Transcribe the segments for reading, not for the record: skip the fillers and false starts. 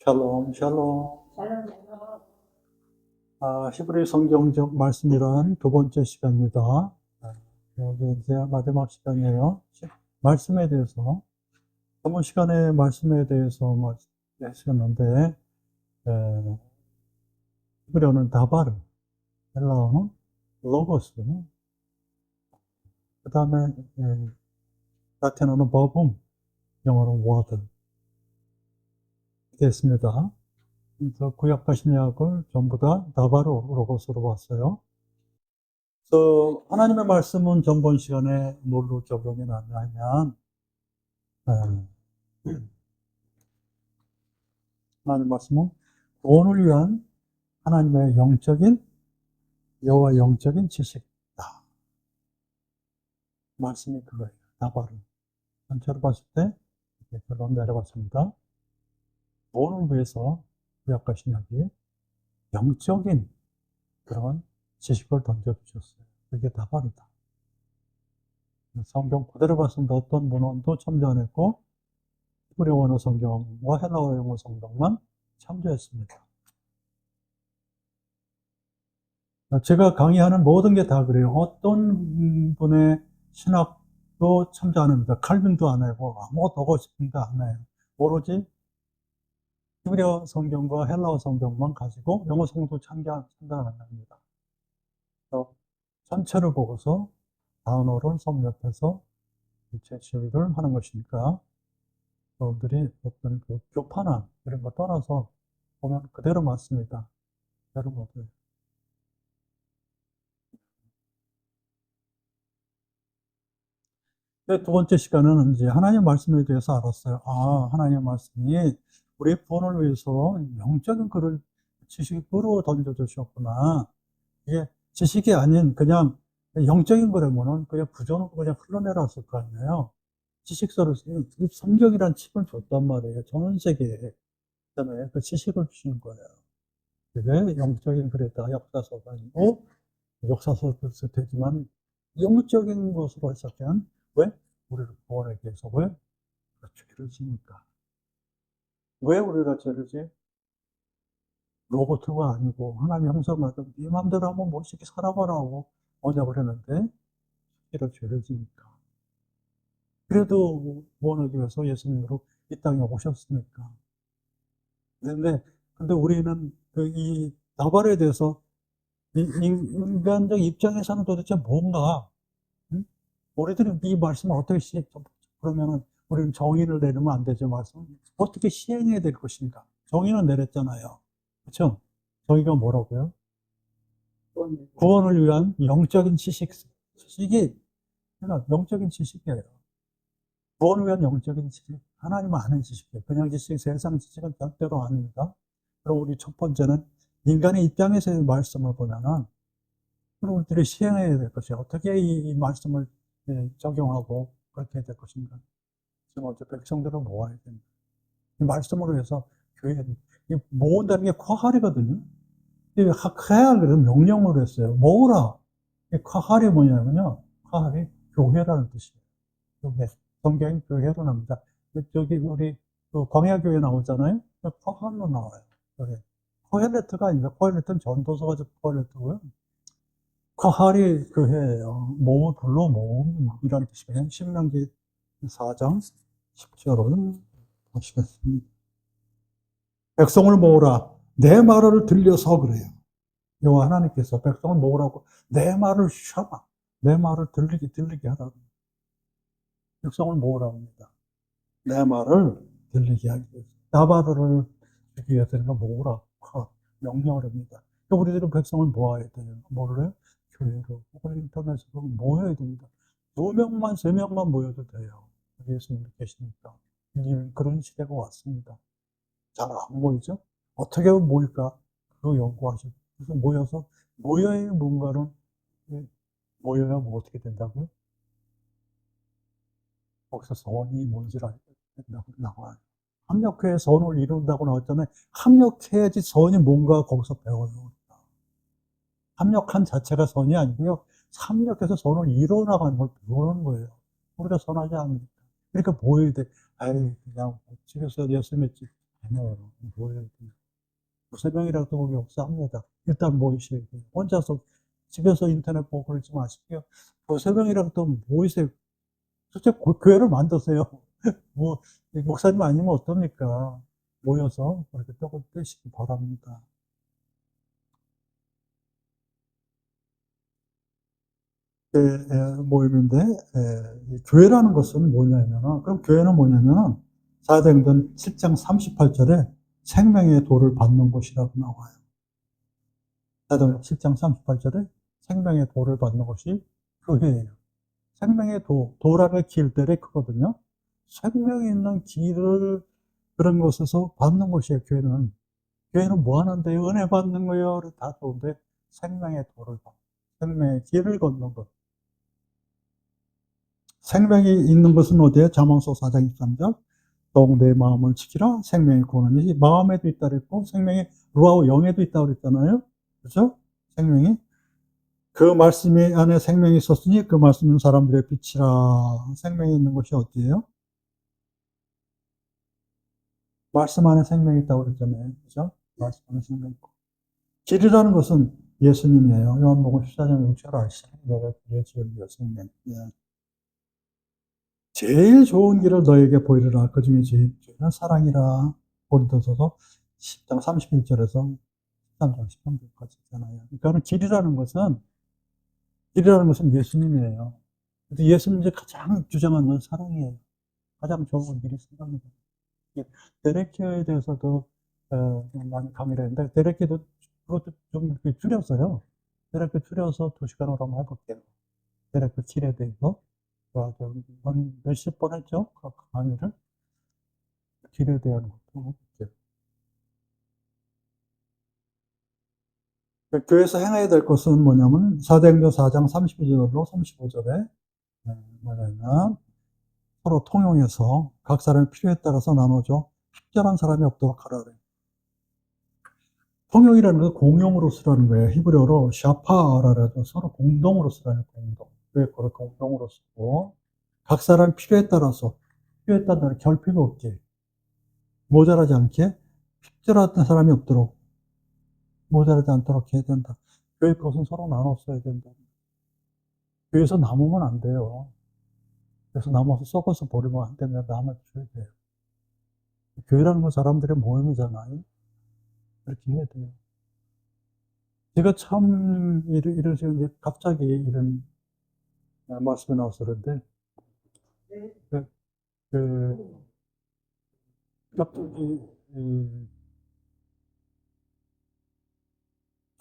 샬롬, 샬롬. 샬롬, 샬롬. 히브리 성경적 말씀이란 두 번째 시간입니다. 여기 이제 마지막 시간이에요. 말씀에 대해서, 저번 시간에 말씀에 대해서 말씀했었는데, 히브리어는 다바르, 헬라어는 로고스, 그 다음에 라틴어는 버붐, 영어로는 워드. 됐습니다. 그래서 구약과 신약을 전부 다 다바로 로고스로 봤어요. 그래서 하나님의 말씀은 전번 시간에 뭘로 적용이 났냐면, 하나님의 말씀은 구원을 위한 하나님의 여호와 영적인 지식이다. 말씀이 그거예요. 다바로. 전체로 봤을 때 결론 내려봤습니다. 구원을 위해서 구약과 신약이 영적인 그런 지식을 던져주셨어요. 그게 다바르다. 성경 그대로 봤습니다. 어떤 문헌도 참조 안 했고, 히브리 원어 성경과 헬라어 영어 성경만 참조했습니다. 제가 강의하는 모든 게 다 그래요. 어떤 분의 신학도 참조 안 합니다. 칼빈도 안 하고 아무것도 하고 싶은데 안 해요. 오로지 히브리어 성경과 헬라어 성경만 가지고 영어 성경도 참조 안 합니다. 전체를 보고서 단어를 섭렵해서 제시를 하는 것이니까 여러분들이 어떤 그 교판함 이런 거 떠나서 보면 그대로 맞습니다. 여러분들. 두 번째 시간은 이제 하나님 말씀에 대해서 알았어요. 하나님 말씀이 우리 구원을 위해서 영적인 글을 지식으로 던져주셨구나. 이게 지식이 아닌 그냥 영적인 거라면은 그냥 구조는 그냥 흘러내려왔을 거 아니에요. 지식서를 성경이란 칩을 줬단 말이에요. 전 세계에. 그다음에 그 지식을 주시는 거예요. 그게 영적인 글이다. 역사서가 아니고 역사서도 되지만 영적인 것으로 해석한 왜? 우리를 구원하기 위해서 왜? 죄를 지니까. 왜 우리가 죄를 지? 로봇가 아니고 하나님 형상마다 네 맘대로 한번 멋있게 살아보라고 언약을 했는데 실제로 죄를 지니까. 그래도 구원하기 위해서 예수님으로 이 땅에 오셨으니까. 근데 우리는 이 나발에 대해서 인간적 입장에서는 도대체 뭔가, 응? 우리들이 이 말씀을 어떻게 그러면은 우리는 정의를 내리면 안 되죠, 말씀. 어떻게 시행해야 될 것인가? 정의는 내렸잖아요. 그렇죠? 정의가 뭐라고요? 구원을 위한 영적인 지식이 그러니까 영적인 지식이에요. 구원을 위한 영적인 지식, 하나님을 아는 지식이에요. 그냥 지식, 세상 지식은 절대로 아닙니다. 그럼 우리 첫 번째는 인간의 입장에서의 말씀을 보면은 그럼 우리들이 시행해야 될 것이 어떻게 이 말씀을 적용하고 그렇게 해야 될 것인가. 지금 어제 백성들을 모아야 됩니다. 이 말씀으로 해서 모은다는 게 쿼할이거든요. 쿼할, 그래서 명령으로 했어요. 모으라. 이 쿼할이 뭐냐면요. 쿼할이 교회라는 뜻이에요. 교회. 성경이 교회로 나옵니다. 저기 우리 그 광야교회 나오잖아요. 쿼할로 나와요. 교회. 코헬레트가 아닙니다. 코헬레트는 전도서가 코헬레트고요. 쿼할이 교회예요. 불로 모음이라는 뜻이에요. 신명기 4장 10절을 보시겠습니다. 백성을 모으라. 내 말을 들려서 그래요. 여호와 하나님께서 백성을 모으라고 내 말을 쉬어봐. 내 말을 들리게 하라고. 백성을 모으라고 합니다. 내 말을 들리게 하기 위해서. 나바르를 주기 위해서는 모으라. 명령을 합니다. 우리들은 백성을 모아야 돼요. 뭐를 해요? 교회로. 혹은 인터넷으로 모여야 됩니다. 2명만, 3명만 모여도 돼요. 예수님이 계시니까. 그런 시대가 왔습니다. 잘 안 모이죠? 어떻게 하면 모일까? 그거 연구하시고. 그래서 모여야 뭔가를, 모여야 뭐 어떻게 된다고요? 거기서 선이 뭔지를 알게 된다고 나와요. 합력해야 선을 이룬다고 나왔잖아요. 합력해야지 선이 뭔가 거기서 배워요. 합력한 자체가 선이 아니고요. 합력해서 선을 이뤄나가는 걸 배우는 거예요. 우리가 선하지 않으니까. 그러니까 모여야 돼. 그냥 집에서 예수 믿지. 애매해요. 모여야 돼요. 두세 명이라도 거기 역사합니다. 일단 모이셔야 돼요. 혼자서 집에서 인터넷 보고 그러지 마시고요. 두세 명이라도 모이세요. 실제 교회를 만드세요. 뭐, 목사님 아니면 어떻습니까? 모여서 그렇게 떡을 떼시기 바랍니다. 모임인데, 이 교회라는 것은 뭐냐면은, 그럼 교회는 뭐냐면은, 사도행전 7장 38절에 생명의 도를 받는 곳이라고 나와요. 사도행전 7장 38절에 생명의 도를 받는 곳이 교회예요. 생명의 도라는 길들이 크거든요. 생명이 있는 길을 그런 곳에서 받는 곳이에요, 교회는. 교회는 뭐 하는데요? 은혜 받는 거요. 다 좋은데, 생명의 도를 받는, 생명의 길을 걷는 것. 생명이 있는 것은 어디에? 잠언서 4장 23절. 더욱 내 마음을 지키라. 생명의 구원이 마음에도 있다 그랬고, 생명의 루아우 영에도 있다고 그랬잖아요. 그죠? 생명이. 그 말씀이 안에 생명이 있었으니 그 말씀은 사람들의 빛이라. 생명이 있는 것이 어디예요? 말씀 안에 생명이 있다고 그랬잖아요. 그죠? 말씀 안에 생명이 있고. 길이라는 것은 예수님이에요. 요한복음 14장 6절 아시죠? 내가 길의 진리요 생명. 예. 제일 좋은 길을 너에게 보이리라. 그 중에 제일 좋은 사랑이라. 고린도서서 10장 31절에서 13장 13절까지 있잖아요. 그러니까 길이라는 것은 예수님이에요. 근데 예수님이 가장 주장하는 건 사랑이에요. 가장 좋은 길이 사랑이에요. 데레케어에 대해서도 많이 강의를 했는데, 데레케도 그것도 좀 줄였어요. 데레케 줄여서 2시간으로 한번 해볼게요. 데레케 길에 대해서. 한 몇십 번 했죠? 그 강의를. 길에 대한 것도 해볼게요. 교회에서 행해야 될 것은 뭐냐면, 사도행전 4장 32절로 35절에, 뭐냐면, 서로 통용해서 각 사람의 필요에 따라서 나눠줘. 특별한 사람이 없도록 하라 그래요. 통용이라는 것은 공용으로 쓰라는 거예요. 히브리어로 샤파라고 해서 서로 공동으로 쓰라는 공동. 왜 그걸 공동으로 쓰고, 각 사람 필요에 따라서, 필요에 따라 결핍이 없게, 모자라지 않게, 필요한 사람이 없도록, 모자라지 않도록 해야 된다. 교회 것은 서로 나눠 써야 된다. 교회에서 남으면 안 돼요. 그래서 남아서 썩어서 버리면 안 됩니다. 남아줘야 돼요. 교회라는 건 사람들의 모임이잖아요. 그렇게 해야 돼요. 제가 참, 이런 식으로 갑자기 이런 말씀이 나와서 그런데, 그, 그, 갑자기,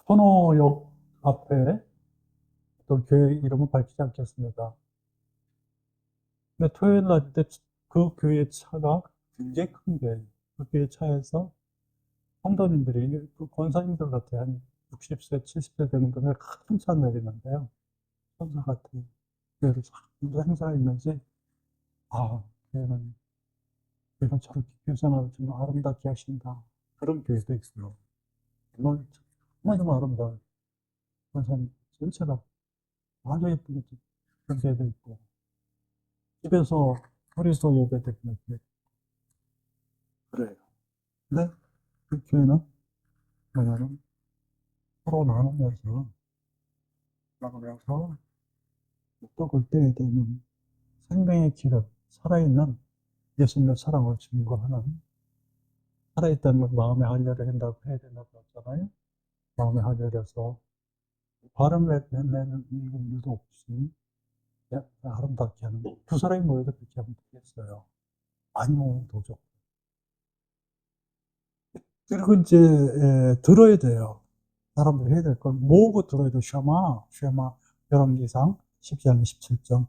선호역 앞에 또 교회 이름은 밝히지 않겠습니다. 근데 토요일 날 때 그 교회 차가 굉장히 큰 게, 그 교회 차에서 성도님들이, 그 권사님들 같아요. 한 60세, 70세 되는 분들 큰 차 내리는데요. 천사 같은 교회를 무슨 행사가 있는지, 아, 교회는 저렇게 교회 생활을 정말 아름답게 하신다. 그런 교회도 있어요. 정말 아름다워요. 권사님 전체가 아주 예쁘게 그런 교회도 있고, 집에서 허리서 예배드리는 교회. 그래요. 근데 그 교회는 뭐냐면 서로 나누면서 떡을 떼야 되는 생명의 길을 살아있는 예수님의 사랑을 증거하는 살아있다는 걸 마음에 할례를 한다고 해야 된다고 했잖아요. 마음에 할례를 해서 발음 내는 일도 없이 아름답게 하는 두 사람이 모여도 그렇게 하면 되겠어요. 많이 모으면 도죠. 그리고 이제 들어야 돼요. 사람들이 해야 될 건 모으고 들어야 돼요. 쉐마 열왕기상 10장 27장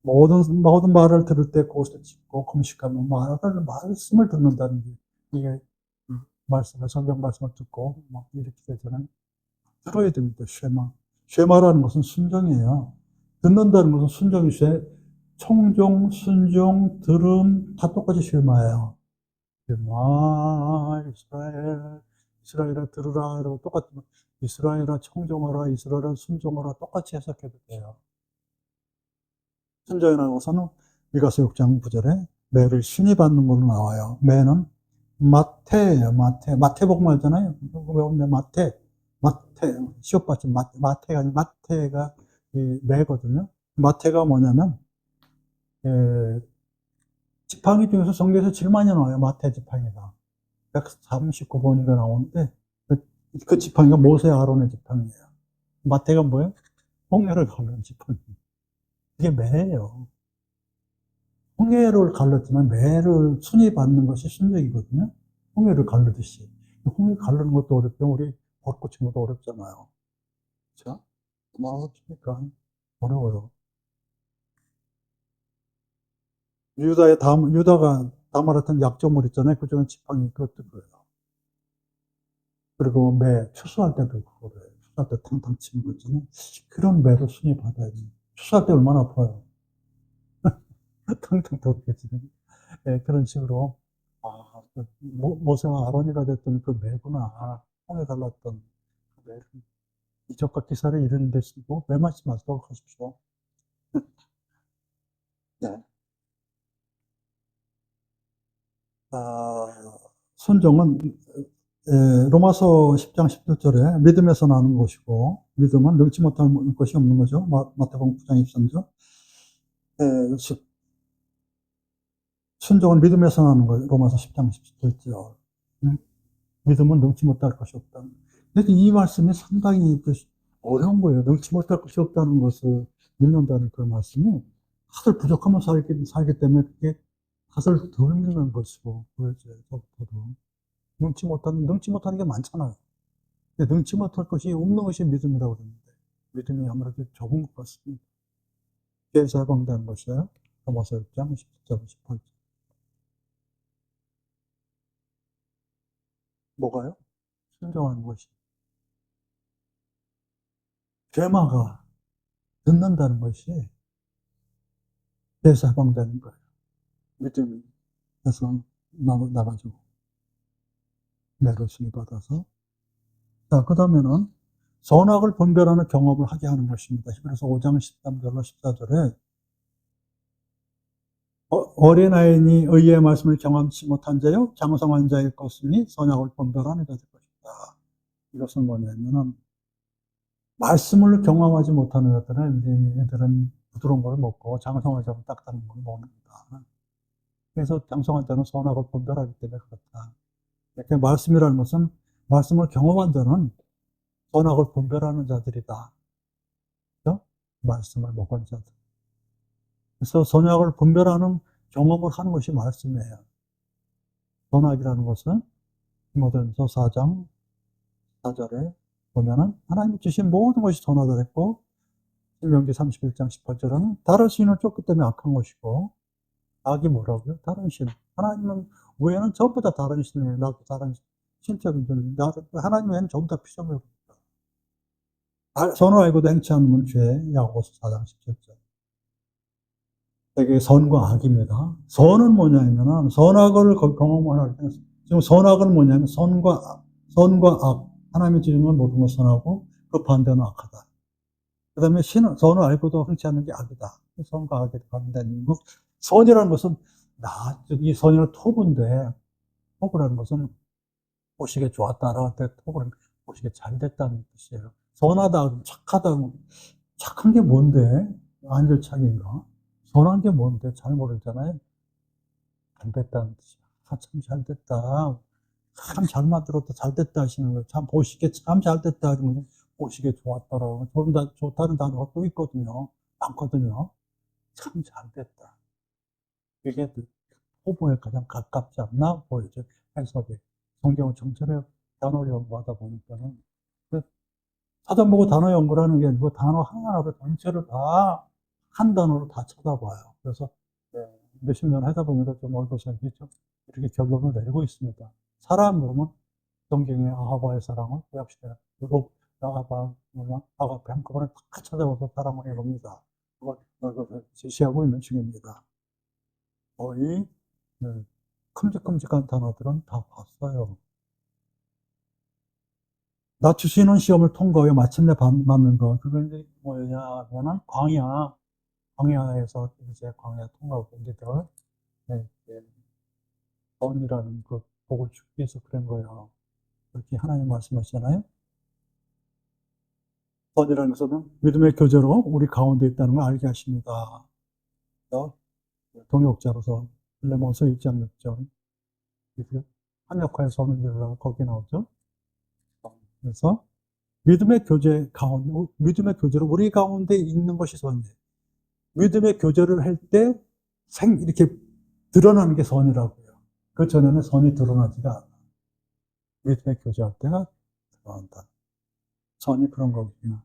모든 말을 들을 때 고스를 짚고 금식하면 말씀을 듣는다는 게 이게 말씀을 성경 말씀을 듣고 막 이렇게 되잖아요. 들어야 됩니다. 쉐마라는 것은 순종이에요. 듣는다는 것은 순종이 청종, 순종, 들음 다 똑같이 쉐마예요. 쉐마 이스라엘아 들으라 이러고 똑같이 이스라엘아 청종하라 이스라엘아 순종하라 똑같이 해석해도 돼요. 순종이라는 것은 미가서 6장 9절에 매를 신이 받는 걸로 나와요. 매는 마태예요, 마태. 마태복음 알잖아요. 외우면 마태. 시옷 받침 마태가 아니고 마태가 이 매거든요. 마태가 뭐냐면, 지팡이 중에서 성경에서 제일 많이 나와요. 마태 지팡이가. 139번이가 나오는데, 그 지팡이가 모세 아론의 지팡이에요. 마태가 뭐예요? 홍해를 가르는 지팡이. 그게 매예요. 홍해를 갈랐지만 매를 순위 받는 것이 순적이거든요. 홍해를 갈르듯이. 홍해 갈르는 것도 어렵고, 우리 벚 꽂힌 것도 어렵잖아요. 자, 어렵습니까? 어려워요. 유다가 다말했던 약조물 있잖아요. 그중에 지팡이 그것도 그래요. 그리고 매, 추수할 때도 그거래요. 추수할 때 탕탕 치는 거 있잖아요. 그런 매를 순위 받아야 돼요. 추수할 때 얼마나 아파요. 탕탕 돌게 지금. 예, 그런 식으로, 모세와 아론이가 됐던 그 매구나, 홍해 갈랐던 그 매를, 이적과 기사를 이루는 데 쓰고, 매 맞지 마도록 하십시오. 네. 순종은, 로마서 10장 11절에 믿음에서 나는 것이고, 믿음은 능치 못할 것이 없는 거죠. 마태복음 9장 23절. 순종은 믿음에서 나는 거예요. 로마서 10장 17절. 믿음은 능치 못할 것이 없다. 근데 이 말씀이 상당히 어려운 거예요. 능치 못할 것이 없다는 것을 믿는다는 그 말씀이 다들 부족하면 살기 때문에 그게 다들 덜 믿는 것이고, 그렇죠. 저부터도. 능치 못하는 게 많잖아요. 근데 능치 못할 것이 없는 것이 믿음이라고 그러는데, 믿음이 아무래도 적은 것 같습니다. 계사 방대한 것이에요. 로마서 6장 17절, 18절. 뭐가요? 순종하는 것이. 죄마가 듣는다는 것이 계사 방대한 거예요. 믿음이. 그래서 나가지고, 매를 받아서. 자, 그 다음에는 선악을 분별하는 경험을 하게 하는 것입니다. 그래서 5장 13절로 14절에 어린아이니 의의 말씀을 경험치 못한 자요 장성한 자의 것이니 선악을 분별하는 자될 것이다. 이것은 뭐냐면은 말씀을 경험하지 못하는 애들은 부드러운 걸 먹고 장성한 자는 딱딱한 걸 먹는다. 그래서 장성한 자는 선악을 분별하기 때문에 그렇다. 이렇게 말씀이라는 것은 말씀을 경험한 자는 선악을 분별하는 자들이다. 그렇죠? 말씀을 먹은 자들. 그래서 선악을 분별하는 경험을 하는 것이 말씀이에요. 선악이라는 것은 디모데전서 4장 4절에 보면은 하나님이 주신 모든 것이 선하다 했고, 신명기 31장 18절에는 다른 신을 쫓기 때문에 악한 것이고, 악이 뭐라고요? 다른 신. 하나님은 외에는 전부 다 다른 신이에요. 나도 다른 신적인 존재. 하나님 외에는 전부 다 피조물입니다. 선을 알고도 행치 않으면 죄. 야고보서 4장 17절. 이게 선과 악입니다. 선은 뭐냐면은 선악을 경험할 때 지금 선악은 뭐냐면 선과 악. 하나님이 주시는 모든 건 선하고 그 반대는 악하다. 그 다음에 선을 알고도 행치 않는 게 악이다. 선과 악에 관련된 거. 선이라는 것은 이 선이라는 토부인데, 토부라는 것은 보시기에 좋았다라고 할 때 토부는 보시기에 잘 됐다는 뜻이에요. 선하다, 착하다, 착한 게 뭔데? 안절착인가? 선한 게 뭔데? 잘 모르잖아요. 잘 됐다는 뜻이야. 참 잘 됐다. 참 잘 만들었다. 잘 됐다 하시는 거예요. 참 보시기에 참 잘 됐다 하는 거예요. 보시기에 좋았더라고. 좋다는 단어가 또 있거든요. 많거든요. 참 잘 됐다. 이게 호보에 가장 가깝지 않나 보이죠. 해석이. 성경을 전체를 단어를 연구하다 보니까는. 찾아보고 단어 연구를 하는 게 아니고 단어 하나하나를 전체를 다 한 단어로 다 쳐다봐요. 그래서 몇십 년 하다 보니까 좀 얼버서 이렇게 결론을 내리고 있습니다. 사람 그러면 성경의 아하바의 사랑을 구약시대 유럽 아가페 한꺼번에 다 찾아봐서 사랑을 해봅니다. 그걸 제시하고 있는 중입니다. 거의 큼직큼직한 단어들은 다 봤어요. 낮추시는 시험을 통과해 마침내 맞는 것. 그걸 이제 뭐냐면은 광야에서 이제 광야 통과 공기들, 네, 네, 선이라는 그 복을 주기 위해서 그런 거예요. 그렇게 하나님 말씀하시잖아요. 선이라는 것은 믿음의 교제로 우리 가운데 있다는 걸 알게 하십니다. 동역자로서 빌레몬서 1장 6절 합력하여 선을 이루라고 거기 나오죠. 그래서 믿음의 교제 가운데, 믿음의 교제로 우리 가운데 있는 것이 선이에요. 믿음의 교제를 할 때 이렇게 드러나는 게 선이라고요. 그 전에는 선이 드러나지가 않아. 믿음의 교제할 때가 드러난다. 선이 그런 거군요.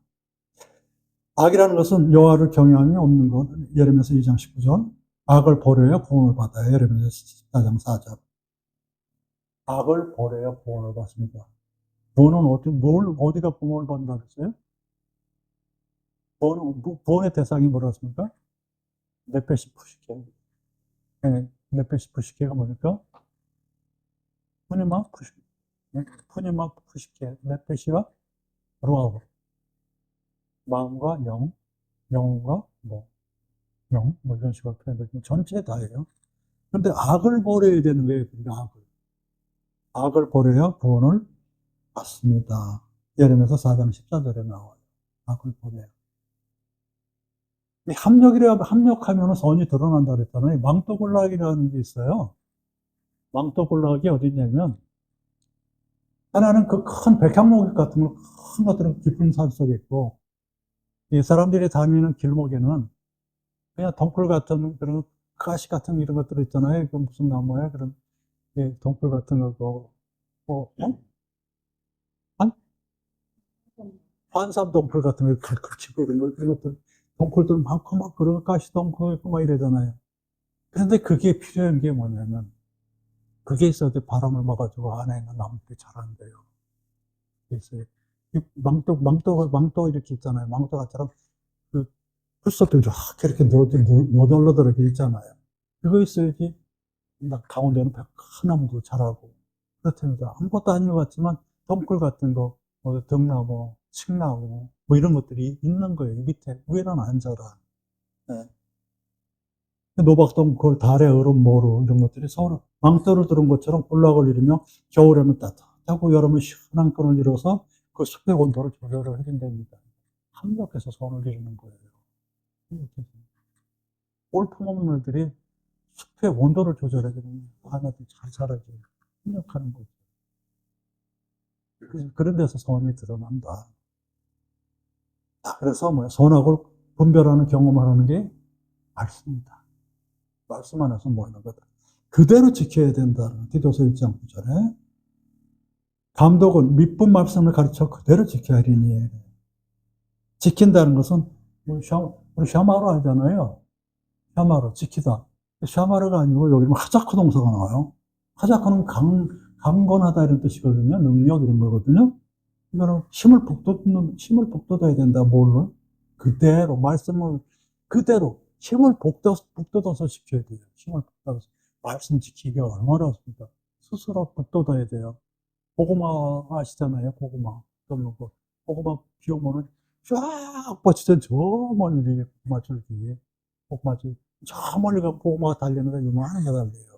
악이라는 것은 여호와를 경외함이 없는 것. 예레미야서 2장 19절. 악을 버려야 구원을 받아요. 예레미야 14장 4절. 악을 버려야 구원을 받습니다. 어디가 구원을 받는다 그랬어요? 구원의 대상이 뭐라습니까? 네페시푸시케. 네, 네페시푸시케가 뭡니까? 푸니마 푸시케. 네페시와 루아우. 마음과 영, 영과 이런 식으로 표현되지만 전체 다예요. 그런데 악을 버려야 되는 거예요, 우리가 악을 버려야 구원을 받습니다. 예레미야서 4장 14절에 나와요. 악을 버려야. 합력하면 선이 드러난다 그랬잖아요. 망토골락이라는 게 있어요. 망토골락이 어디 있냐면, 하나는 그 큰 백향목 같은 거, 큰 것들은 깊은 산 속에 있고, 이 사람들이 다니는 길목에는 그냥 덩굴 같은 그런 가시 같은 이런 것들 있잖아요. 그 무슨 나무야? 그런 덩굴 같은 거, 한 환삼 덩굴 같은 거, 치고 그런 것들, 덩굴들 많고 막 그런 가시 덩굴 있고 막 이러잖아요. 그런데 그게 필요한 게 뭐냐면, 그게 있어도 바람을 막아주고 안에 있는 나무들이 자란대요. 그래서 망토 이렇게 있잖아요. 망토가처럼 그 풀숲들 이렇게 너덜너덜하게 있잖아요. 그거 있어야지 가운데는 큰 나무도 자라고 그렇답니다. 아무것도 아닌 것 같지만 덩굴 같은 거, 등나무, 칡나무 뭐 이런 것들이 있는 거예요. 밑에 위에는 안 자라. 네. 노박덩굴, 달의 얼음, 모루 이런 것들이 서로 망토를 두른 것처럼 군락을 이루며 겨울에는 따뜻하고 여름에 시원한 끈을 이뤄서 그 숲의 온도를 조절을 해준답니다. 합력해서 선을 이루는 거예요. 꼴품없는 애들이 숲의 온도를 조절해주는 하나도 잘 자라죠. 협력하는 거죠. 그런 데서 선이 드러난다. 그래서 선악을 분별하는 경험을 하는 게 말씀이다. 말씀 안에서 모이는 거다. 그대로 지켜야 된다. 디도서 1장 9절에 감독은 밑분 말씀을 가르쳐 그대로 지켜야 하리니. 지킨다는 것은 우리 샤마로 하잖아요. 샤마로 지키다. 샤마르가 아니고 여기는 하자크 동사가 나와요. 하자크는 강건하다 이런 뜻이거든요. 능력 이런 거거든요. 이거는 힘을 북돋아야 된다. 뭘로? 그대로 말씀을 그대로 힘을 북돋아서 지켜야 돼요. 힘을 북돋아서 말씀 지키기가 얼마나 어렵습니까? 스스로 북돋아야 돼요. 고구마 아시잖아요. 고구마. 고구마 비 오면은 쫙 뻗치던 저 멀리 고구마 줄기. 고구마줄 저 멀리 가 고구마가 달리는데 요만한 게 달려요.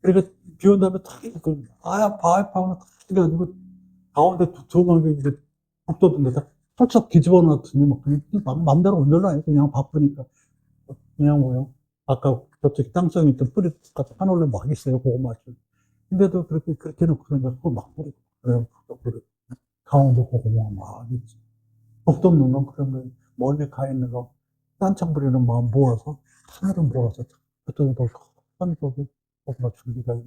그러니까 비 온 다음에 탁 바위파고 탁 해가지고 가운데 두툼하게 이제 북돋은 데다 펄쩍 뒤집어 놨더니 막 맘대로 온돌라요. 그냥 바쁘니까. 그냥 아까 저쪽에 땅속에 있던 뿌리 같은 한올레 막 있어요. 고구마줄. 근데도 그렇게 놓고 그냥 막 뿌리고 그래요. 가운데 고구마 막 있지. 복도 없는 건 그런 거 멀리 가 있는 거 딴청 부리는 마음 모아서 하나를 모아서 그쪽에 더 큰 고구마 줄기가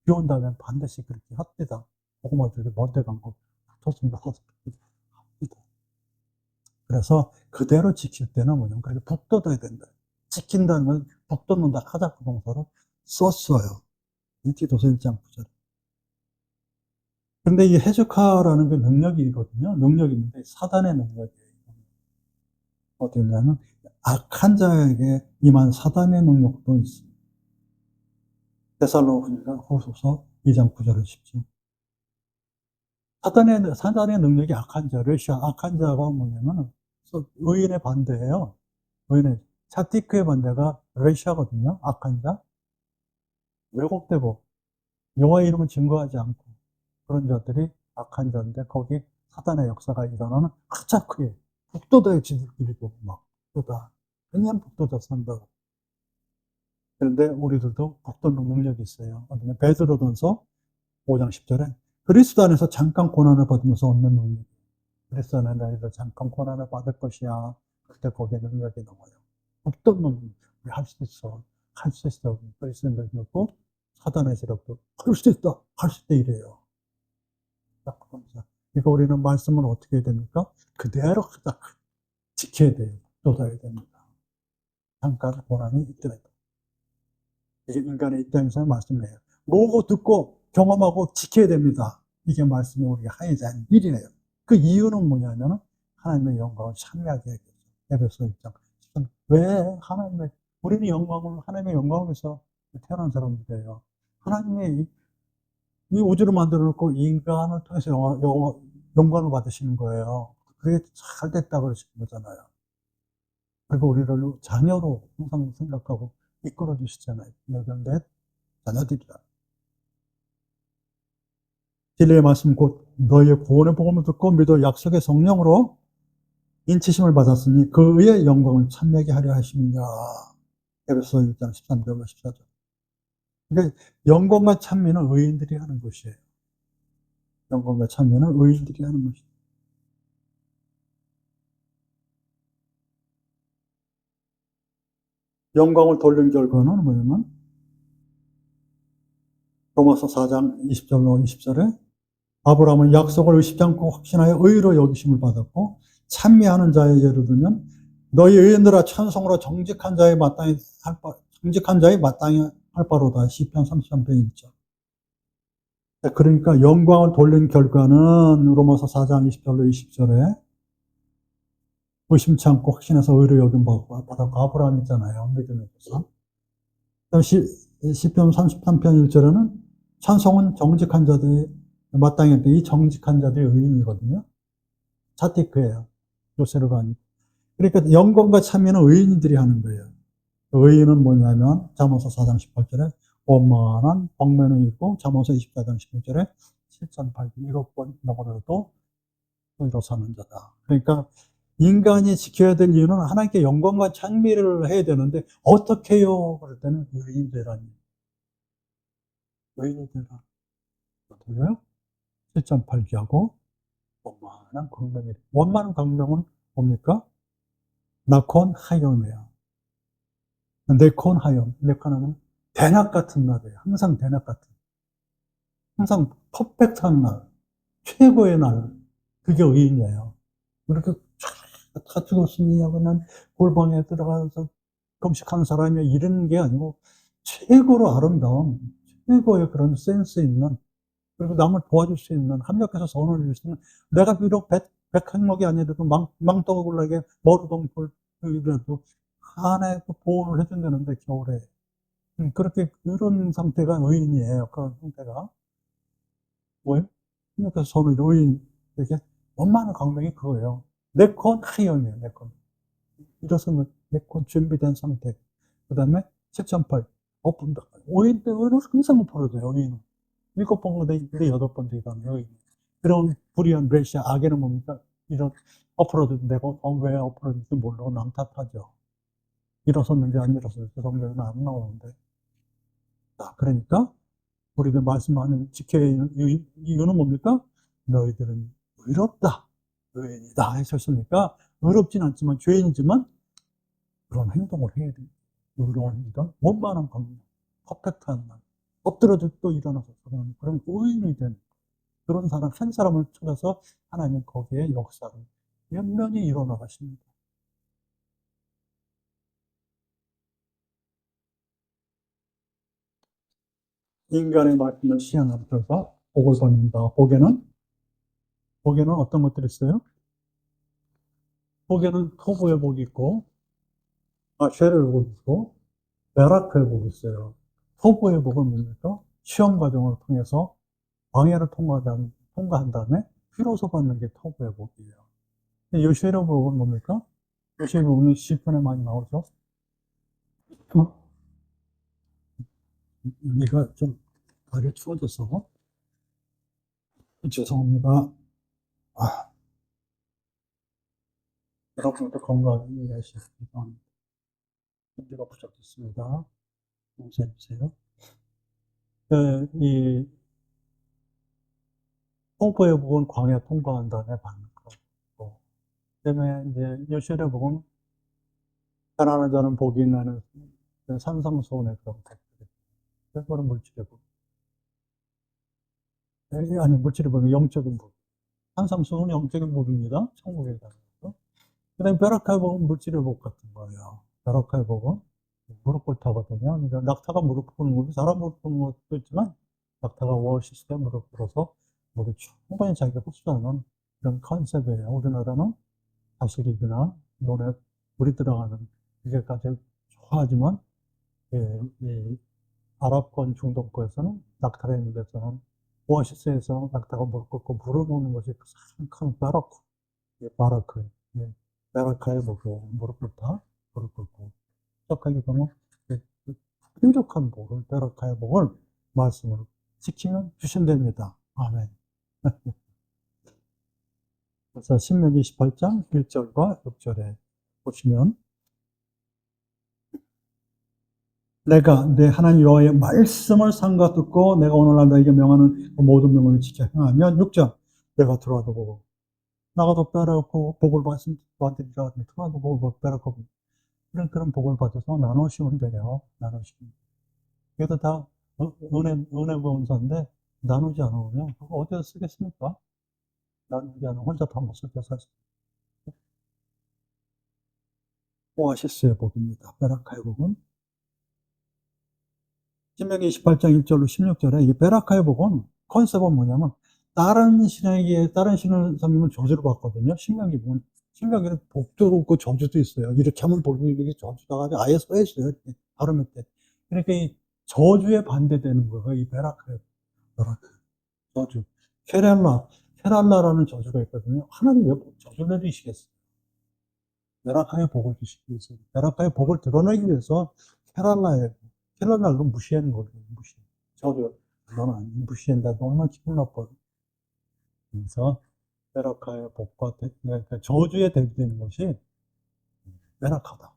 비 온다면 반드시 그렇게 합니다. 고구마 줄기 먼데 간 거 붙었습니다. 합니다. 그래서 그대로 지킬 때는 뭐냐면 그렇게 북돋아야 된다. 지킨다는 건 북돋는다 하자그 동사로 썼어요. 이티도서 1장 9절. 근데 이 해적하라는 게 능력이거든요. 능력이 있는데 사단의 능력이에요. 어디 있냐면 악한 자에게 임한 사단의 능력도 있습니다. 데살로니가 후소서 2장 9절을 십시오. 사단의 능력이 악한 자, 악한 자가 뭐냐면 의인의 반대예요. 차티크의 반대가 러시아거든요. 악한 자. 왜곡되고 여호와의 이름은 증거하지 않고 그런 자들이 악한 자인데 거기 사단의 역사가 일어나는 가장 크게 북돋아요. 지들끼리도 막 북돋아. 그냥 북돋아 산다고. 그런데 우리들도 북돋는 능력이 있어요. 베드로전서 5장 10절에 그리스도 안에서 잠깐 고난을 받으면서 얻는 능력. 그리스도 안에 너희들 잠깐 고난을 받을 것이야. 그때 거기에 능력이 나와요. 없던 놈, 우리 할 수 있어. 할 수 있어. 그리스도 능력도 사단의 세력도 할 수 있다. 할 수 있다 이래요. 딱 그러면서. 그러니까 우리는 말씀을 어떻게 해야 됩니까? 그대로 딱 지켜야 돼요. 쏟아야 됩니다. 잠깐 고난이 있더라도. 이게 인간의 입장에서 말씀이에요. 보고 듣고 경험하고 지켜야 됩니다. 이게 말씀이 우리가 하여야 하는 일이에요. 그 이유는 뭐냐면 하나님의 영광을 참여하게 하겠죠. 에베소 1장. 왜 하나님의 우리는 하나님의 영광을 위해서 태어난 사람들이에요. 하나님의 이 우주를 만들어 놓고 인간을 통해서 영광을 받으시는 거예요. 그게 잘 됐다 그러시는 거잖아요. 그리고 우리를 자녀로 항상 생각하고 이끌어 주시잖아요. 여전대 자녀들이다. 진리의 말씀 곧 너희의 구원의 복음을 듣고 믿어 약속의 성령으로 인치심을 받았으니 그의 영광을 찬미하게 하려 하십니다. 에베소 1장 13절과 14절. 그러니까 영광과 찬미는 의인들이 하는 것이에요. 영광과 찬미는 의인들이 하는 것이에요. 영광을 돌린 결과는 뭐냐면 로마서 4장 20절로 20절에 아브라함은 약속을 의심치 않고 확신하여 의로 여기심을 받았고 찬미하는 자의 예를 들면 너희 의인들아 찬송으로 정직한 자의 마땅히 할 바로다. 시편 33편 1절. 그러니까 영광을 돌린 결과는 로마서 4장 20절로 20절에 의심치 않고 확신해서 의로 여김 받았고 아브라함 있잖아요. 믿음의 조상. 시편 33편 1절에는 찬송은 정직한 자들이 마땅히 했는데 이 정직한 자들이 의인이거든요. 자티크예요. 요세르가 아니고. 그러니까 영광과 참여는 의인들이 하는 거예요. 의인은 뭐냐면 잠언서 4장 18절에 원만한 복면이 있고 잠언서 24장 16절에 7,800 7번 넘어도 의로 사는 자다. 그러니까 인간이 지켜야 될 이유는 하나님께 영광과 찬미를 해야 되는데 어떻게 해요? 그럴 때는 의인이 되라니. 의인이 되라. 어떻게요? 7.8기하고 원만한 광명이. 원만한 광명은 뭡니까? 나콘 하염이에요. 네콘 하염. 네콘은 대낮 같은 날이에요. 항상 대낮 같은. 항상 퍼펙트한 날. 최고의 날. 그게 의인이에요. 그렇게 다 죽었으니 하고 난 골방에 들어가서 금식하는 사람이 이런 게 아니고 최고로 아름다운 최고의 그런 센스 있는 그리고 남을 도와줄 수 있는 합력해서 선을 이룰 수 있는 내가 비록 백항목이 아니라도 망토굴락에 머루동굴이라도 안에 보호를 해준다는데 겨울에 그렇게 그런 상태가 의인이에요. 그런 상태가 뭐예요? 합력해서 선을 이룬 의인 이게 원만한 강명이 그거예요. 내건 하염이에요. 내건 일어서면 내건 준비된 상태. 그 다음에 7.8 엎은다. 의인 때는 항상 엎어져요. 의인은 7번 되는데 8번 되잖아요. 그런 불의한 레시아 악에는 뭡니까? 이런 엎어져도 되고 왜 엎어졌는지 모르고 남 탓하죠. 일어섰는지 안 일어섰는지 성경에는 안 나오는데. 자, 그러니까 우리가 말씀하는 지켜야 하는 이유는 뭡니까? 너희들은 의롭다. 의인이다 하셨으니까 의롭진 않지만 죄인이지만 그런 행동을 해야 됩니다. 의로운 행동, 원만한 강령, 퍼펙트한 말, 엎드려도 또 일어나서 그런 의인이 된 그런 사람, 한 사람을 찾아서 하나님은 거기에 역사를 연면히 일어나가십니다. 인간의 말씀을 시행하면서 복을 받는다. 복에는 어떤 것들이 있어요? 복에는 토부의 복이 있고, 쉐르의 복이 있고, 베라크의 복이 있어요. 토부의 복은 뭡니까? 시험 과정을 통해서 방해를 통과한 다음에 비로소 받는 게 토부의 복이에요. 요쉐르의 복은 뭡니까? 요쉐르의 복은 시편에 많이 나오죠. 이거 좀 발이 추워져서 죄송합니다. 여러분들 건강히 이해하시기 바랍니다. 준비가 부족했습니다. 용서해 주세요. 이 홍보의 부분 광야 통과한 다음에 받는 거고, 그다음에 이제 요실의 부분 가난한 자는 복이 있나는 산상수훈의 그런 것들. 그거는 물질의 부분. 아니 물질의 부분, 영적인 부분. 산상수훈은 영적인 부분입니다. 천국에 가는 거. 그다음에 베라카의 복은 물질의 복 같은 거예요. 베라카의 복은 무릎 꿇다거든요. 그러니까 낙타가 무릎 꿇는 것도 사람 무릎 꿇는 것도 있지만 낙타가 오아시스 때 무릎 꿇어서 물이 충분히 자기가 흡수하는 그런 컨셉이에요. 우리나라는 다스리기나 논에 물이 들어가는 그게까지 좋아하지만 이 아랍권 중동권에서는 낙타가 있는 데서는 오아시스에서 낙타가 무릎 꿇고 물을 먹는 것이 큰 바라크, 바라크, 베라카의 복이에요. 무릎 꿇다, 무릎 꿇고 시작하게 되면 풍족한 복을, 베라카의 복을 말씀으로 지키면 주신답니다. 아멘. 그래서 신명기 28장 1절과 6절에 보시면 내가 내 하나님 여호와의 말씀을 삼가 듣고 내가 오늘날 너에게 명하는 모든 명령을 지켜 행하면 6절 내가 들어와도 보고 나가도 빼라고 복을 받으리라 들어와도 보고 빼라고 그런 복을 받아서 나누시면 돼요. 나누시면. 이것도 다 은혜 보험사인데 나누지 않으면 그거 어디서 쓰겠습니까? 나누지 않으면 혼자 다 못 쓰게 사실. 오아시스의 복입니다. 베라카의 복은 신명기 28장 1절로 16절에 이 베라카의 복은 컨셉은 뭐냐면 다른 신을 섬기면 저주를 받거든요. 신명기 보면 신명기는 복도 없고 저주도 있어요. 이렇게 하면 복이 이렇게 저주다가 아예 써 있어요. 발음할 때. 그러니까 이 저주에 반대되는 거예요. 이 베라카의 베라카 저주. 케랄라라는 저주가 있거든요. 하나님 왜 저주 내리시겠어요? 베라카의 복을 주시기 위해서. 베라카의 복을 드러내기 위해서 케랄라를 무시하는 거예요. 무시. 저주. 너는 무시한다. 얼마나 기분 나빠요. 그래서 베라카의 복과 저주에 대비되는 것이 베라카다.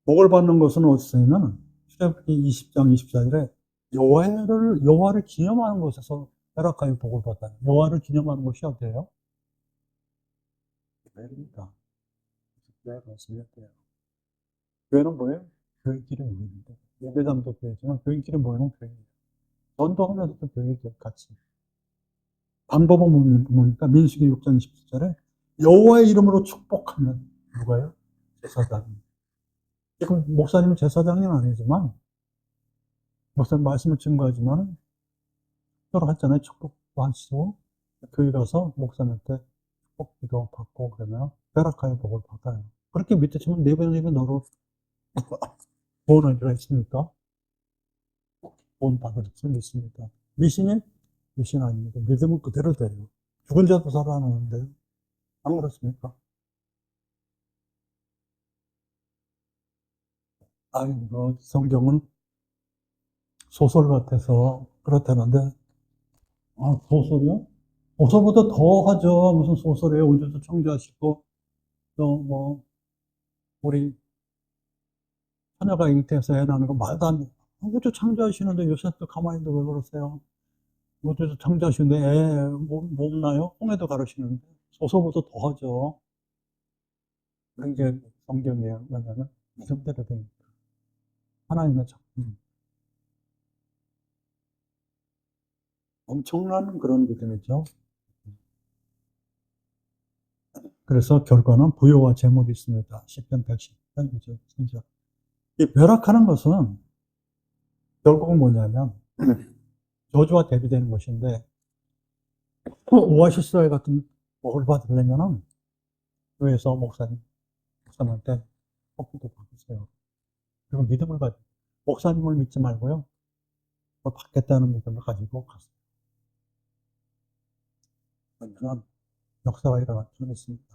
복을 받는 것은 어디서 있냐면 출애굽기 20장 24절에 여호와를 기념하는 곳에서 베라카의 복을 받아요. 여호와를 기념하는 것이 어때요? 교회입니다. 교회가 있어야 돼요. 교회는 뭐예요? 교회끼리 모이는데 예배당도 교회지만 교회끼리 모이는 교회예요. 전도하면서도 교회끼리 같이. 방법은 뭡니까? 민수기 6장 27절에 여호와의 이름으로 축복하면 누가요? 제사장. 지금 목사님은 제사장은 아니지만 목사님 말씀을 증거하지만 서로 했잖아요. 축복도 하시고 교회 가서 목사님한테 축복 기도 받고 그러면 베라카의 복을 받아요. 그렇게 밑에 치면 네 번이면 너로 구원을 있습니까? 구원 받을 수 있습니다. 미신이? 미신 아닙니다. 믿음은 그대로 돼요. 죽은 자도 살아나는데요. 안 그렇습니까? 아이고, 성경은 소설 같아서 그렇다는데, 소설이요? 소설보다 더 하죠. 무슨 소설이에요? 우주도 창조하시고, 또 뭐, 우리 처녀가 잉태해서 애 낳는 거 말도 안 돼. 우주 창조하시는데 요새 또 가만히 있는데 왜 그러세요? 우주도 창조하시는데 애 못 나요? 홍해도 가르치는데. 소설보다 더 하죠. 그런 게 성경이에요. 왜냐면 믿음대로 되니까. 하나님의 작품. 엄청난 그런 믿음이죠. 그래서 결과는 부여와 재물이 있습니다. 10편 110편이죠. 진짜. 이 벼락하는 것은 결국은 뭐냐면 저주와 대비되는 것인데 오아시스와 같은 복을 받으려면은 교회에서 목사님한테 복도 받으세요. 그리고 믿음을 가지고 목사님을 믿지 말고요. 받겠다는 믿음을 가지고 가세요. 그러면 역사가 일어날 수 있습니다.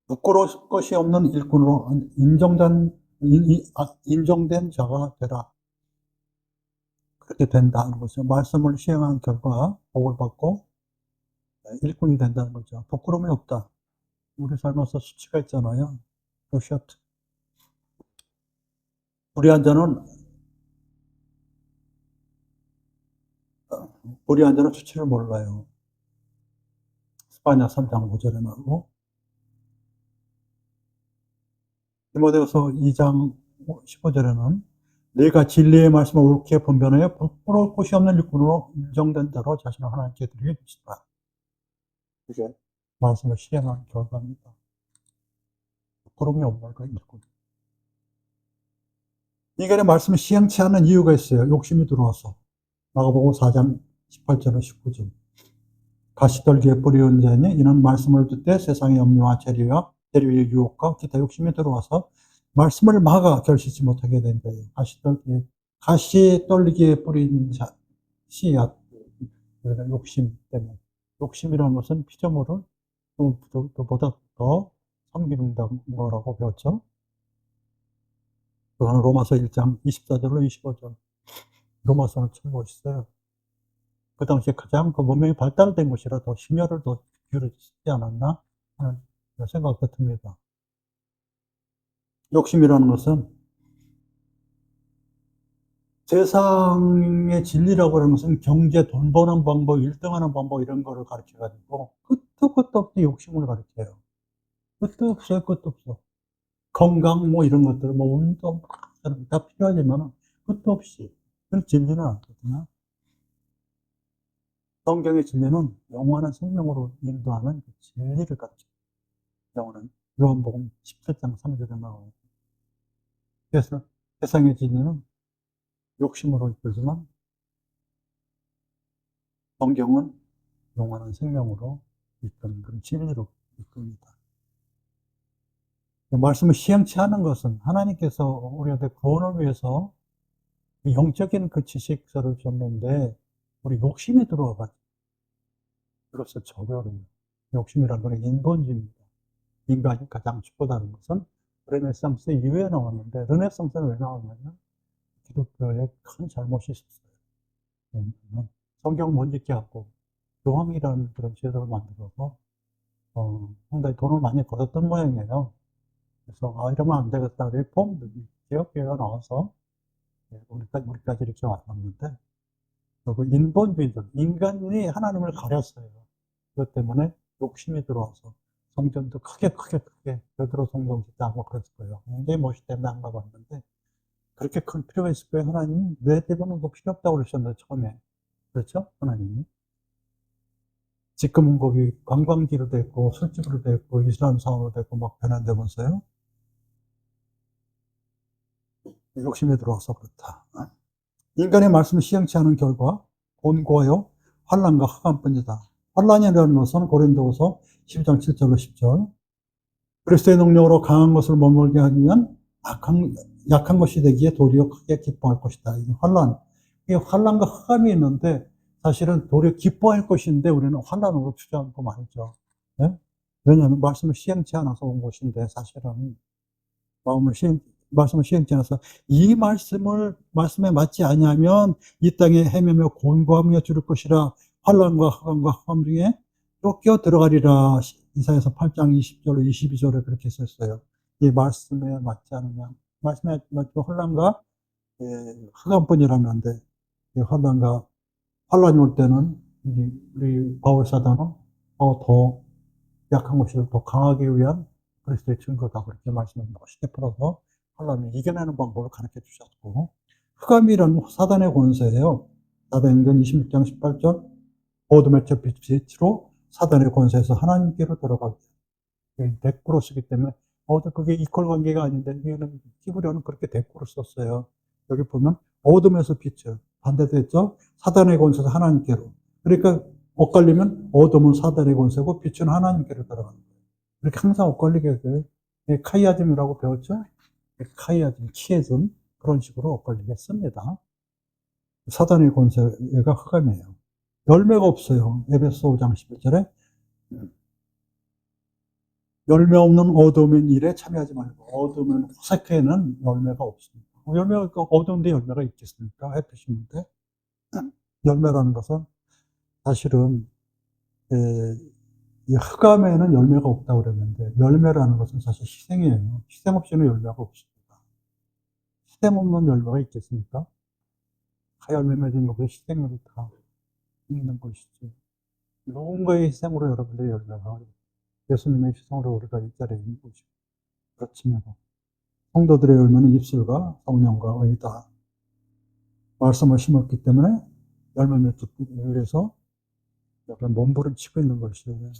부끄러울 것이 없는 일꾼으로 인정된 자가 되라. 그렇게 된다는 거죠. 말씀을 시행한 결과 복을 받고 일꾼이 된다는 거죠. 부끄러움이 없다. 우리 삶에서 수치가 있잖아요. 로시아트. 불의한 자는 수치를 몰라요. 스파냐 3장 5절에 나오고, 디모데후서 2장 15절에는 내가 진리의 말씀을 옳게 분별하여 부끄러울 곳이 없는 일꾼으로 인정된 자로 자신을 하나님께 드리게 되시라. 이게 말씀을 시행한 결과입니다. 부끄러움이 없는 그 일꾼. 인간의 말씀을 시행치 않는 이유가 있어요. 욕심이 들어와서. 마가복음 4장 18절로 19절. 가시떨기에 뿌리온 자니 이는 말씀을 듣되 세상의 염려와 재료의 유혹과 기타 욕심이 들어와서 말씀을 막아 결실치 못하게 된 자예요. 가시떨기에 뿌린 자, 씨앗, 욕심 때문에. 욕심이라는 것은 피조물을 보다 더 섬기는 거라고 배웠죠. 그거는 로마서 1장 24절로 25절. 로마서는 참 멋있어요. 그 당시에 가장 그 문명이 발달된 곳이라 더 심혈을 더 기울여지지 않았나 하는 생각도 듭니다. 욕심이라는 것은 세상의 진리라고 하는 것은 경제, 돈 버는 방법, 1등하는 방법 이런 거를 가르쳐가지고 끝도 없이 욕심을 가르쳐요. 끝도 없어요. 끝도 없어. 건강 뭐 이런 것들, 뭐 운동 다 필요하지만 끝도 없이. 그런 진리는 않거든요. 성경의 진리는 영원한 생명으로 인도하는 그 진리를 가르쳐요. 영원한 요한복음 17장 3절에 나와요. 그래서 세상의 진리는 욕심으로 이끌지만 성경은 영원한 생명으로 이끄는 그런 진리로 이끕니다. 말씀을 시행치 않은 것은 하나님께서 우리한테 구원을 위해서 영적인 그 지식서를 줬는데 우리 욕심이 들어와가지고 그래서 저버려요. 욕심이라는 건 인본주의입니다. 인간이 가장 축복하는 것은 르네상스 이후에 나왔는데 르네상스는 왜 나왔냐면 기독교에 큰 잘못이 있었어요. 성경 못 읽게 하고 교황이라는 그런 제도를 만들어서 상당히 돈을 많이 벌었던 모양이에요. 그래서 이러면 안 되겠다. 리폼 개혁교회가 나와서 우리까지 이렇게 왔는데 그 인본주의들 인간이 하나님을 가렸어요. 그것 때문에 욕심이 들어와서 성전도 크게 베드로 성전 짓자고 그랬을 거예요. 굉장히 멋있다면 안 가봤는데 그렇게 큰 필요가 있을 거예요. 하나님 내 집은 뭐 필요 없다고 그러셨는데 처음에 그렇죠? 하나님이 지금은 거기 관광지로 됐고 술집으로 됐고 이슬람 사원으로 됐고 막 변한다면서요? 욕심이 들어와서 그렇다. 인간의 말씀을 시행치 않은 결과 곤고하여 환난과 흑암뿐이다. 환난이라는 것은 고린도후서 12장 7절로 10절. 그리스도의 능력으로 강한 것을 머물게 하면 약한 것이 되기에 도리어 크게 기뻐할 것이다. 이 환난과 흑암이 있는데 사실은 도리어 기뻐할 것인데 우리는 환난으로 주저앉고 말이죠. 네? 왜냐하면 말씀을 시행치 않아서 온 것인데 사실은 말씀을 시행치 않아서 이 말씀에 맞지 아니하면 이 땅에 헤매며 곤고하며 죽을 것이라 환난과 흑암과 흑암 중에 쫓겨 들어가리라. 이사야서 8장 20절로 22절에 그렇게 썼어요. 이 말씀에 맞지 않으면 말씀에 맞고 환난과 흑암뿐이라는데 환난이 올 때는 우리 바울 사도는 더 약한 것을 더 강하기 위한 그리스도의 증거다 그렇게 말씀을 멋있게 풀어서 환난을 이겨내는 방법을 가르쳐 주셨고 흑암이란 사단의 권세예요. 사도행전 26장 18절 어둠의 저 빛으로 사단의 권세에서 하나님께로 들어가게 대꾸로 쓰기 때문에 그게 이퀄 관계가 아닌데 여기는 히브리어는 그렇게 대꾸로 썼어요. 여기 보면 어둠에서 빛을 반대도 했죠. 사단의 권세에서 하나님께로. 그러니까 엇갈리면 어둠은 사단의 권세고 빛은 하나님께로 들어가는 거예요. 이렇게 항상 엇갈리게 카이아즘이라고 배웠죠. 카이아즘, 키에즘 그런 식으로 엇갈리게 씁니다. 사단의 권세가 흑암이에요. 열매가 없어요. 에베소 5장 11절에 열매 없는 어두운 일에 참여하지 말고, 어두운 호색에는 열매가 없습니다. 열매가 어두운데 열매가 있겠습니까? 햇빛이 있는데. 열매라는 것은 사실은 이 흑암에는 열매가 없다고 그랬는데, 열매라는 것은 사실 희생이에요. 희생 없이는 열매가 없습니다. 희생 없는 열매가 있겠습니까? 하열매 맺은 것에 희생으로 다 있는 것이지. 누군가의 희생으로 여러분들의 열매가, 예수님의 희생으로 우리가 이 자리에 있는 것이고, 그렇지만 성도들의 열매는 입술과 성령과 의다. 말씀을 심었기 때문에 열매 맺기 위해서 약간 몸부림치고 있는 것이에요.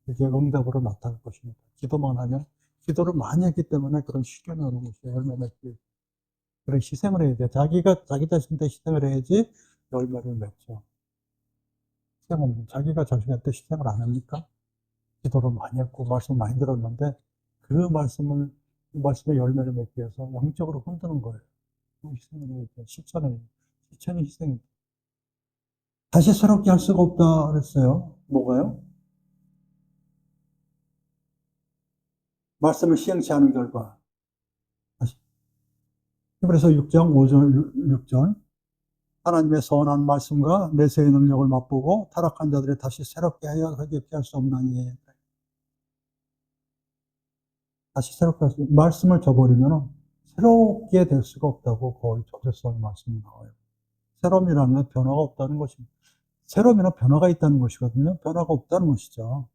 이게 응답으로 나타날 것입니다. 기도만 하면, 기도를 많이 했기 때문에 그런 시련이 오는 것이에요. 열매 맺기. 그런 희생을 해야 돼요. 자기 자신한테 희생을 해야지 열매를 맺죠. 희생 없는, 자기가 자신한테 희생을 안 합니까? 기도를 많이 했고, 말씀을 많이 들었는데, 그 말씀의 열매를 맺기 위해서 영적으로 흔드는 거예요. 희생을 해야 돼요. 실천이 희생입니다. 다시 새롭게 할 수가 없다 그랬어요. 뭐가요? 말씀을 시행치 않은 결과. 그래서 6장 5절 6절 하나님의 선한 말씀과 내세의 능력을 맛보고 타락한 자들이 다시 새롭게 하여 회개케 할 수 없나니. 다시 새롭게 할 수, 말씀을 저버리면 새롭게 될 수가 없다고 거의 저절성 말씀이 나와요. 새로움이라는 건 변화가 없다는 것입니다. 새로움이란 변화가 있다는 것이거든요. 변화가 없다는 것이죠.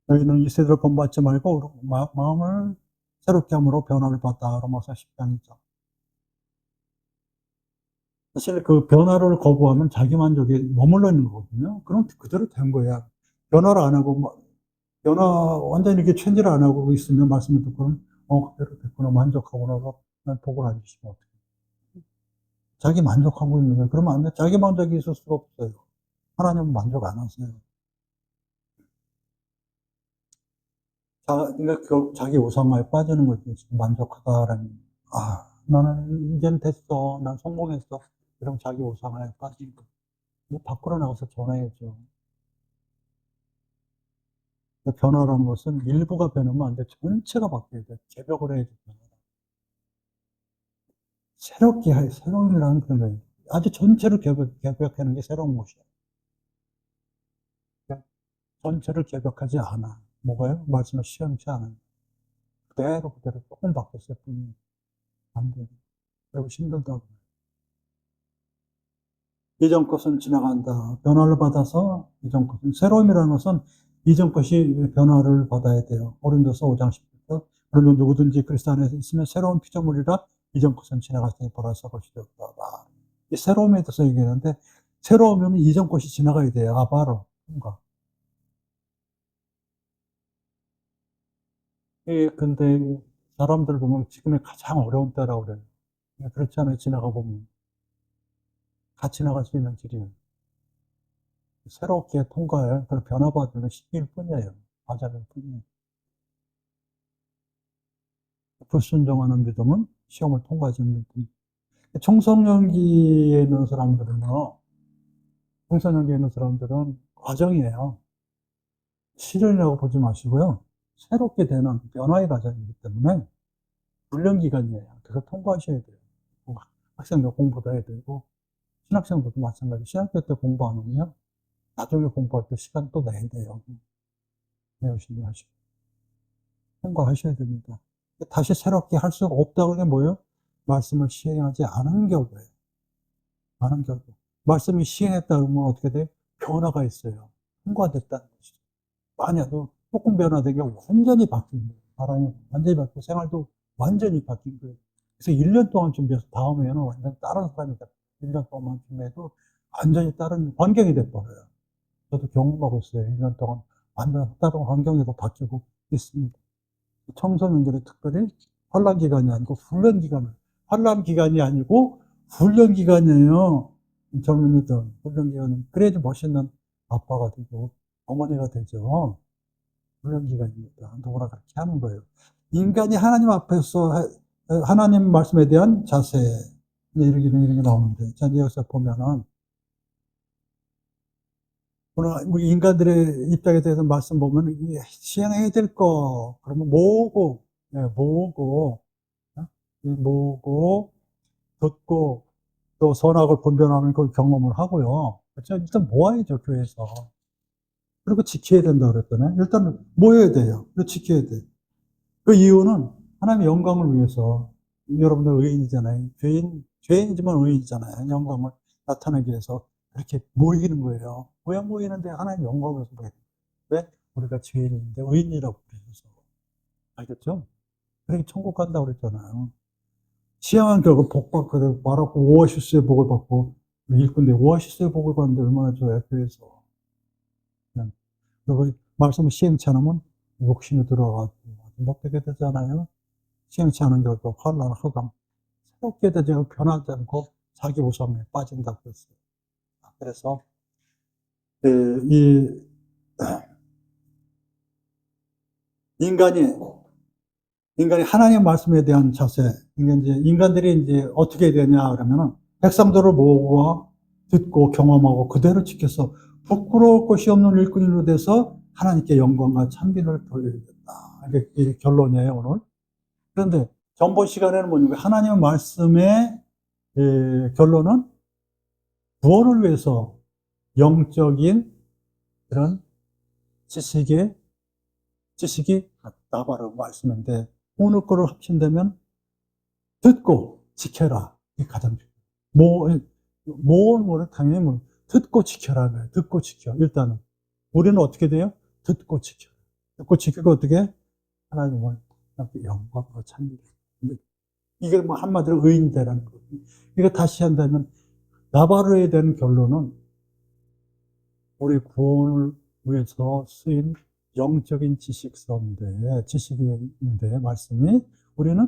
너희는 이 세대를 본받지 말고 마음을 새롭게 함으로 변화를 받다. 로마서 10장이죠. 사실 그 변화를 거부하면 자기 만족에 머물러 있는 거거든요. 그럼 그대로 된 거야. 변화를 안 하고, 완전히 이렇게 체인지를 안 하고 있으면 말씀을 듣고, 그대로 됐구나, 만족하고 나서 복을 안 주시면 어떡해. 자기 만족하고 있는 거예요. 그러면 안 돼. 자기 만족이 있을 수가 없어요. 하나님은 만족 안 하세요. 그러니까 자기 우상화에 빠지는 거죠. 지금 만족하다라는. 나는 이제는 됐어. 난 성공했어. 그럼 자기 우상화에 빠지는 거. 밖으로 나가서 전화해야죠. 변화라는 것은 일부가 변하면 안 돼. 전체가 바뀌어야 돼. 개벽을 해야 돼. 새로운이라는 표현이에요. 아주 전체를 개벽하는 게 새로운 것이야. 전체를 개벽하지 않아. 뭐가요? 말씀을 시험치 않아요. 그대로 조금 바뀌었을 뿐이에요. 안 돼요. 그리고 힘들다고. 이전 것은 지나간다. 변화를 받아서 이전 것은, 새로움이라는 것은 이전 것이 변화를 받아야 돼요. 고린도서 5장 10절. 그러면 누구든지 그리스도 안에 있으면 새로운 피조물이라 이전 것은 지나갔으니 보라 새 것이 되었다. 이 새로움에 대해서 얘기하는데, 새로우면 이전 것이 지나가야 돼요. 바로 뭔가. 근데 사람들 보면 지금이 가장 어려운 때라고 그래요. 그렇지 않아요. 지나가 보면. 같이 지나갈 수 있는 길이에요. 새롭게 통과할, 그런 변화받는 시기일 뿐이에요. 과정일 뿐이에요. 불순종하는 믿음은 시험을 통과하지 않는 뿐. 청소년기에 있는 사람들은 과정이에요. 시련이라고 보지 마시고요. 새롭게 되는 변화의 과정이기 때문에 훈련기간이에요. 그래서 통과하셔야 돼요. 학생도 공부도 해야 되고, 신학생들도 마찬가지. 신학교 때 공부 안 하면 나중에 공부할 때 시간 또 내야 돼요. 열심히 하시고. 통과하셔야 됩니다. 다시 새롭게 할 수가 없다고 하는 게 뭐예요? 말씀을 시행하지 않은 결과예요. 않은 결과. 말씀이 시행했다 그러면 어떻게 돼요? 변화가 있어요. 통과됐다는 것이죠. 만약에 조금 변화된 게 완전히 바뀐 거예요. 바람이 완전히 바뀌고 생활도 완전히 바뀐 거예요. 그래서 1년 동안 준비해서 다음에는 완전 다른 사람이 돼. 1년 동안 준비해도 완전히 다른 환경이 돼버려요. 저도 경험하고 있어요. 1년 동안 완전 다른 환경에도 바뀌고 있습니다. 청소년들이 특별히 환란 기간이 아니고 환란 기간이 아니고 훈련 기간이에요. 젊은이들 훈련 기간은 그래야지 멋있는 아빠가 되고 어머니가 되죠. 훈련 기간입니다. 누구나 그렇게 하는 거예요. 인간이 하나님 앞에서 하나님 말씀에 대한 자세 이렇게 나오는데, 자 여기서 보면은 오늘 우리 인간들의 입장에 대해서 말씀 보면 이게 시행해야 될 거, 그러면 모으고, 모으고, 모으고, 듣고, 또 선악을 분별하는 걸 경험을 하고요. 그렇죠? 일단 모아야죠, 교회에서. 그리고 지켜야 된다 그랬더니, 일단 모여야 돼요. 그리고 지켜야 돼. 그 이유는 하나님의 영광을 위해서, 여러분들 의인이잖아요. 죄인이지만 의인이잖아요. 영광을 나타내기 위해서 그렇게 모이는 거예요. 왜 모이는데 하나님의 영광을 위해서 모이는 거예요. 왜? 우리가 죄인인데 의인이라고 그래서. 알겠죠? 그러니 천국 간다고 그랬잖아요. 시행한 결과 복 받고 말하고 오아시스의 복을 받고 일꾼데 오아시스의 복을 받는데 얼마나 좋아요, 교회에서. 그리고 말씀을 시행치 않으면 욕심이 들어가고 못되게 되잖아요. 시행치 않은 결과 환란, 허감, 새롭게 되지 않고 변하지 않고 자기 우상에 빠진다고 했어요. 그래서 이 인간이 하나님 말씀에 대한 자세, 인간들이 이제 어떻게 해야 되냐 그러면은 백성들을 모으고 듣고 경험하고 그대로 지켜서 부끄러울 것이 없는 일꾼으로 돼서 하나님께 영광과 찬미를 돌려야겠다. 이게 결론이에요, 오늘. 그런데 전번 시간에는 뭐냐면 하나님의 말씀의 결론은 구원을 위해서 영적인 그런 지식이 나바라고 말씀인데 오늘 거를 합친다면 듣고 지켜라. 이게 가장 중요해요. 뭐는 당연히 뭐 듣고 지켜라. 듣고 지켜. 일단은 우리는 어떻게 돼요? 듣고 지켜. 듣고 지키고 어떻게? 하나님을 영광으로 찬미해. 이게 뭐 한마디로 의인되라는 거예요. 이거 다시 한다면 나바로에 대한 결론은 우리 구원을 위해서 쓰인 영적인 지식인데 말씀이 우리는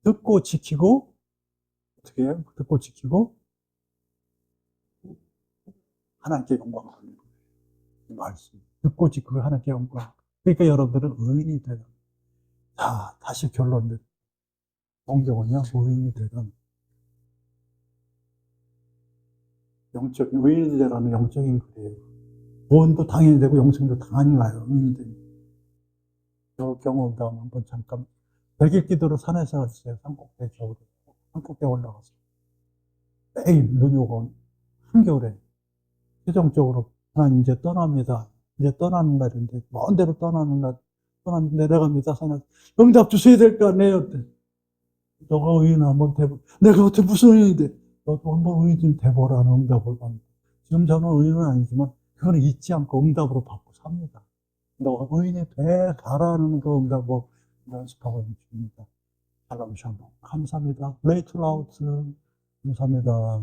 듣고 지키고 어떻게 해요? 듣고 지키고 하나님께 영광을 하는 거예요. 이 말씀. 듣고 지키고 하나님께 영광. 그러니까 여러분들은 의인이 되는. 자, 다시 결론들. 성경은요, 의인이 되는 의인이 되라는 영적인 글이에요. 구원도 당연히 되고 영생도 당연히 와요. 의인이 되는. 저 경험 다음 한번 잠깐. 백일 기도로 산에서 갔어요. 산꼭대 겨울에. 산꼭대 올라갔어요. 매일 눈이 오고 한겨울에. 최종적으로 하나님 이제 떠납니다. 이제 떠나는 날인데 먼 데로 떠나는 날 내려갑니다. 산에 응답 주셔야 될 거 아니에요. 너가 의인 한번 돼보. 내가 어떻게 무슨 의인이 돼? 너도 한번 의인 좀 돼보라는 응답을 받는다. 지금 저는 의인은 아니지만 그거는 잊지 않고 응답으로 받고 삽니다. 너가 의인이 돼가라는 그 응답을 연습하고 있습니다. 샬롬 샬롬. 감사합니다. 레이트 라우트. 감사합니다.